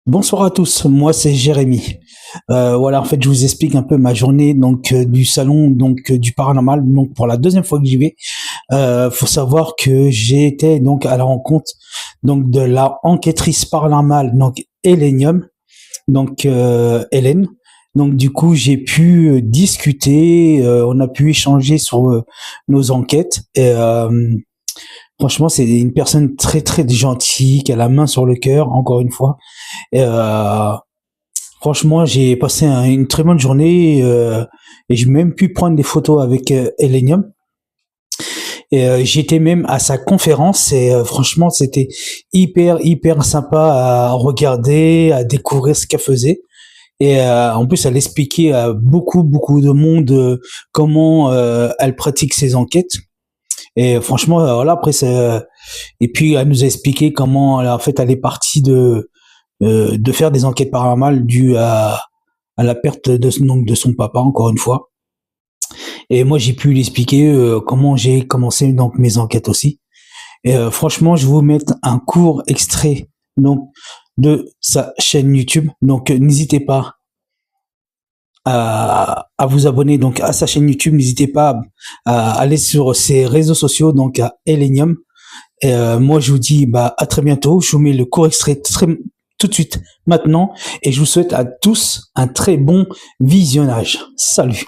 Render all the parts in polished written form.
Bonsoir à tous, moi c'est Jérémy. Voilà, en fait, je vous explique un peu ma journée du salon du paranormal. Donc pour la deuxième fois que j'y vais, faut savoir que j'ai été donc à la rencontre de la enquêtrice paranormale Hélène. Hélène. Donc du coup, j'ai pu discuter, on a pu échanger sur nos enquêtes. Franchement, c'est une personne très très gentille, qui a la main sur le cœur, encore une fois. Et, franchement, j'ai passé une très bonne journée et j'ai même pu prendre des photos avec Elenium. Et j'étais même à sa conférence et franchement, c'était hyper sympa à regarder, à découvrir ce qu'elle faisait. Et en plus, elle expliquait à beaucoup de monde comment elle pratique ses enquêtes. Et franchement, voilà, après, et puis elle nous a expliqué comment, en fait, elle est partie de faire des enquêtes paranormales dues à la perte de son papa, encore une fois. Et moi, j'ai pu lui expliquer comment j'ai commencé mes enquêtes aussi. Et franchement, je vais vous mettre un court extrait de sa chaîne YouTube. Donc, n'hésitez pas à vous abonner à sa chaîne YouTube. N'hésitez pas à aller sur ses réseaux sociaux, donc à Elenium. Et moi, je vous dis à très bientôt. Je vous mets le court extrait tout de suite maintenant et je vous souhaite à tous un très bon visionnage. Salut.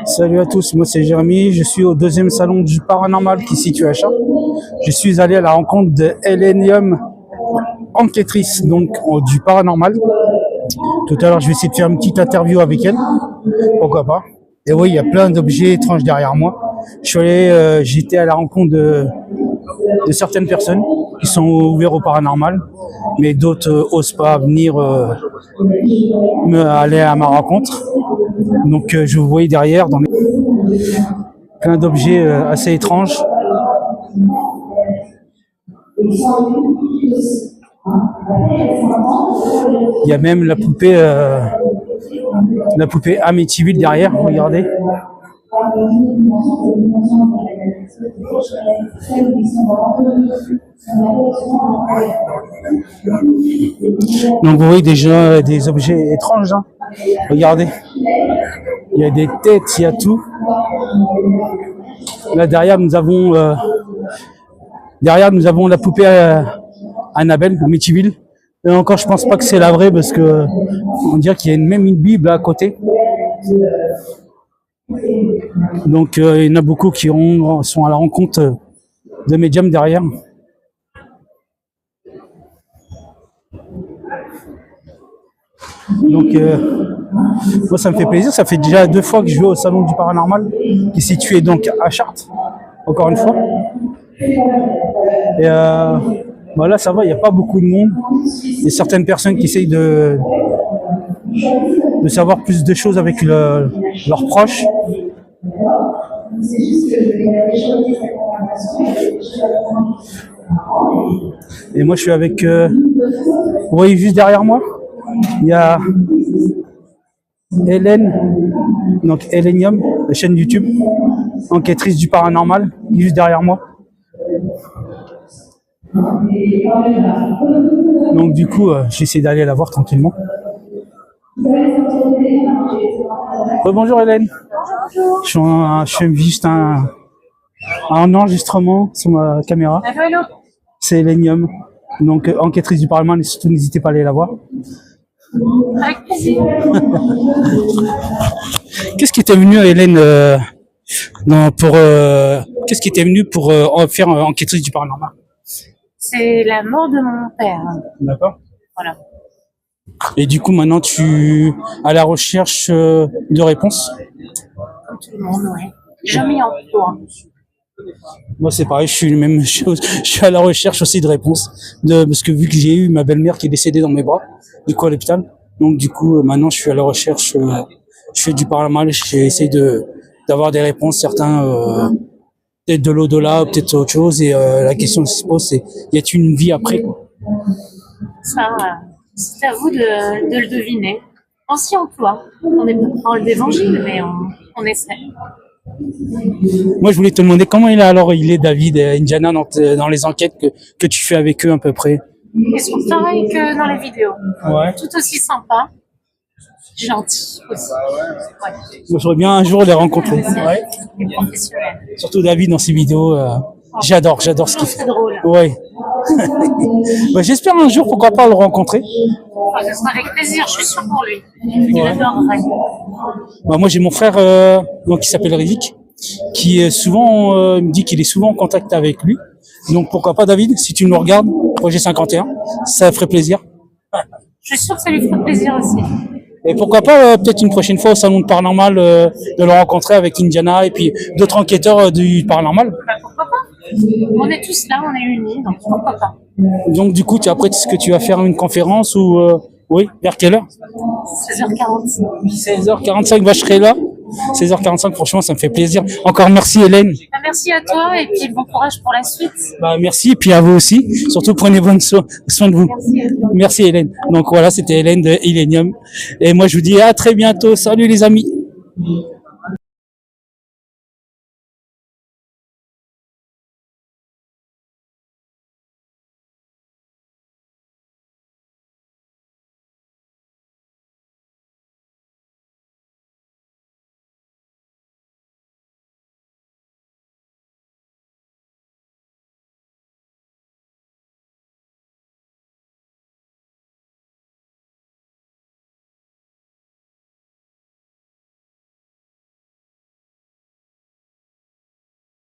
Salut à tous, moi c'est Jérémy, je suis au deuxième salon du paranormal qui est situé à Chartres. Je suis allé à la rencontre de Hélène, enquêtrice du paranormal. Tout à l'heure, je vais essayer de faire une petite interview avec elle, pourquoi pas. Et oui, il y a plein d'objets étranges derrière moi. J'étais à la rencontre de certaines personnes qui sont ouvertes au paranormal, mais d'autres osent pas venir aller à ma rencontre. Donc je vous voyais derrière plein d'objets assez étranges. Il y a même la poupée Amityville derrière, regardez. Donc vous voyez déjà des objets étranges, hein. Regardez, il y a des têtes, il y a tout. Là derrière nous avons la poupée Annabelle, Amityville. Et encore, je pense pas que c'est la vraie parce que on dirait qu'il y a même une Bible à côté. Donc il y en a beaucoup qui sont à la rencontre de médiums derrière. Donc moi ça me fait plaisir, ça fait déjà 2 fois que je vais au salon du paranormal qui est situé à Chartres, encore une fois. Et là ça va, il n'y a pas beaucoup de monde. Il y a certaines personnes qui essayent de savoir plus de choses avec leurs proches. Et moi je suis avec vous voyez juste derrière moi, il y a Hélène, donc Hélènium, la chaîne YouTube, enquêtrice du paranormal, juste derrière moi. Donc du coup, j'essaie d'aller la voir tranquillement. Bonjour Hélène. Je fais juste un enregistrement sur ma caméra. C'est Hélènium, donc enquêtrice du paranormal, et surtout n'hésitez pas à aller la voir. Avec plaisir. Qu'est-ce qui était venu, Hélène, qu'est-ce qui était venu pour faire enquêtrice du paranormal? C'est la mort de mon père. D'accord. Voilà. Et du coup, maintenant, tu à la recherche de réponses. Comme tout le monde, ouais. Jamais en cours. Moi, c'est pareil, je suis la même chose. Je suis à la recherche aussi de réponses, parce que vu que j'ai eu ma belle-mère qui est décédée dans mes bras, du coup à l'hôpital. Donc du coup, maintenant, je suis à la recherche. Je fais du paranormal, j'essaie d'avoir des réponses. Certains peut-être de l'au-delà, peut-être autre chose. Et la question qui se pose, c'est y a-t-il une vie après, quoi? Ça, c'est à vous de le deviner. On s'y emploie. On n'est pas dans l'évangile, mais on essaie. Moi, je voulais te demander comment il est David et Indiana dans les enquêtes que tu fais avec eux à peu près. Ils sont pareils que dans les vidéos. Ouais. Tout aussi sympa. Gentil aussi. Ouais. Moi, j'aurais bien un jour les rencontrer. Ouais. Et professionnels. Surtout David dans ses vidéos. J'adore ce qu'il fait. C'est drôle. Ouais. Bah, j'espère un jour, pourquoi pas le rencontrer. Enfin, ce sera avec plaisir, je suis sûre pour lui. Il adorerait. Bah, moi, j'ai mon frère donc qui s'appelle Rivic, qui est souvent me dit qu'il est souvent en contact avec lui. Donc pourquoi pas, David, si tu nous regardes, projet 51, ça ferait plaisir. Je suis sûre que ça lui ferait plaisir aussi. Et pourquoi pas peut-être une prochaine fois au salon de paranormal de le rencontrer avec Indiana et puis d'autres enquêteurs du paranormal. Bah, pourquoi pas? On est tous là, on est unis, donc pourquoi pas? Donc du coup, est-ce que tu vas faire une conférence ou oui, vers quelle heure? 16h45. 16h45, bah, je serai là. 16h45, franchement, ça me fait plaisir. Encore merci, Hélène. Bah, merci à toi et puis bon courage pour la suite. Bah, merci, et puis à vous aussi. Surtout, prenez soin de vous. Merci à toi. Merci, Hélène. Donc voilà, c'était Hélène de Illenium. Et moi, je vous dis à très bientôt. Salut les amis.